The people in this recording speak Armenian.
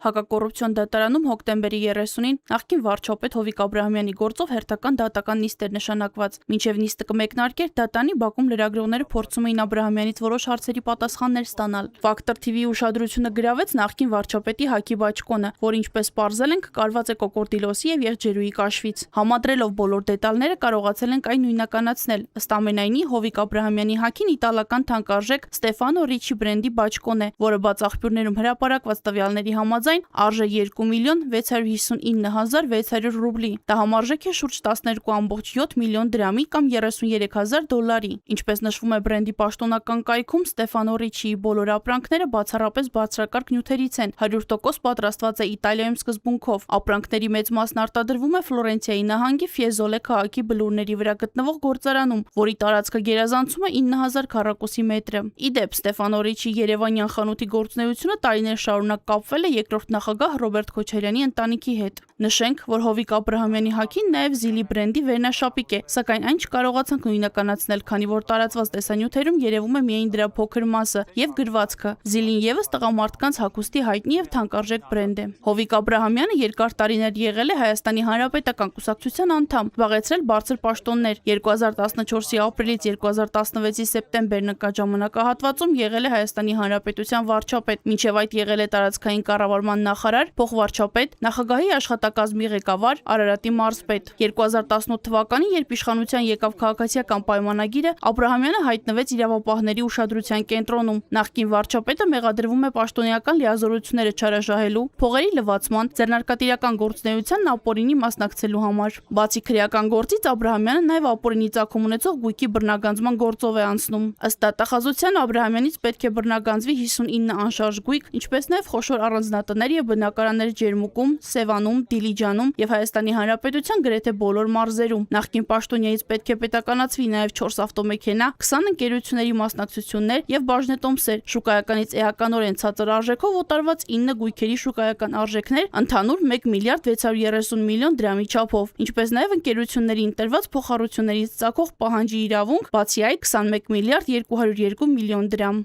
Հակակոռուպցիոն դատարանում հոկտեմբերի 30-ին նախկին վարչապետ Հովիկ Աբրահամյանի գործով հերթական դատական նիստ էր նշանակված։ Մինչև նիստը կմեկնարկեր, դատարանի բակում լրագրողները փորձում էին Աբրահամյանից որոշ հարցերի պատասխաններ ստանալ։ Ֆակտոր TV-ի ուշադրությունը գրավեց նախկին վարչապետի հագի բաճկոնը, որ ինչպես պարզել ենք, կարված է կոկորդիլոսի եւ եղջերուի կաշվից։ Համադրելով բոլոր դետալները կարողացել ենք այն նույնականացնել։ Ըստ ամենայնի, Հովիկ Աբրահամյանի հագին իտալական թանկարժեք Ստեֆանո Ռիչի բրենդի բաճկոն է, որը բաց աղբյուրներում հրապարակված տվյալների համաձայն արժե 2.659.600 ռուբլի։ Դա համարժեք է շուրջ 12.7 միլիոն դրամի կամ $33,000։ Ինչպես նշվում է բրենդի պաշտոնական կայքում, Ստեֆանո Ռիչիի բոլոր ապրանքները բացառապես բարձրակարգ նյութերից են, 100% պատրաստված է Իտալիայում սկզբունքով։ Ապրանքների մեծ մասն արտադրվում է Ֆլորենցիայի նահանգի Ֆիեզոլե քաղաքի բլուրների վրա գտնվող գործարանում, որի տարածքը գերազանցում է 9000 քառակուսի մետրը։ Ի դեպ, Ստեֆանո Ռիչի երևանյան խանութի գործունեությունը տարիներ շարունակ կապվել է երկրորդ նախագահ Ռոբերտ Քոչարյանի ընտանիքի հետ։ Նշենք, որ Հովիկ Աբրահամյանի հագին նաև Զիլի բրենդի վերնաշապիկ է, սակայն այն չկարողացանք նույնականացնել, քանի որ տարածված տեսանյութերում երևում է միայն դրա փոքր մասը եւ գրվածքը։ Զիլին եւս տղամարդկանց հագուստի հայտնի եւ թանկարժեք բրենդ է։ Հովիկ Աբրահամյանը երկար տարիներ եղել է Հայաստանի Հանրապետական կուսակցության անդամ, զբաղեցրել բարձր պաշտոններ։ 2014-ի ապրիլից 2016-ի սեպտեմբեր ժամանակահատվածում եղել է Հայաստանի Հանրապետության վարչապետ, մինչև այդ եղել է տարածքային կառավարման նախարար, փոխվարչապետ, նախագահի աշխատակազմի ղեկավար, Արարատի մարզպետ։ 2018 թվականին, երբ իշխանության եկավ քաղաքացիական պայմանագիրը, Աբրահամյանը հայտնվեց իրավապահների ուշադրության կենտրոնում։ Նախկին վարչապետը մեղադրվում է պաշտոնեական լիազորությունները չարաշահելու, փողերի լվացման, ձեռնարկատիրական գործունեությանն ապօրինի մասնակցելու համար։ Բացի քրեական գործից, Աբրահամյանը նաև ապօրինի ծագում ունեցող գույքի բռնագանձման գործով է անցնում։ Ըստ դատախազության Աբրահամյանից պետք է բռնագանձվի 59 անշարժ գույք, ինչպես նաև խոշոր առանձնատներ եւ բնակարաններ Ջերմուկում, Սևանում, Դիլիջանում եւ Հայաստանի Հանրապետության գրեթե բոլոր մարզերում։ Նախկին պաշտոնյայից պետք է պետականացվի նաև 4 ավտոմեքենա, 20 ընկերությունների մասնակցություններ եւ բաժնետոմսեր, շուկայականից էականորեն ցածր արժեքով օտարված 9 գույքերի շուկայական արժեքներ, ընդհանուր 1.630 միլիոն դրամի չափով, ինչպես նաև ընկերություններին տրված փոխառություններից ծագող պահանջի իրավունք, բացի այդ 21.202 միլիոն դրամ։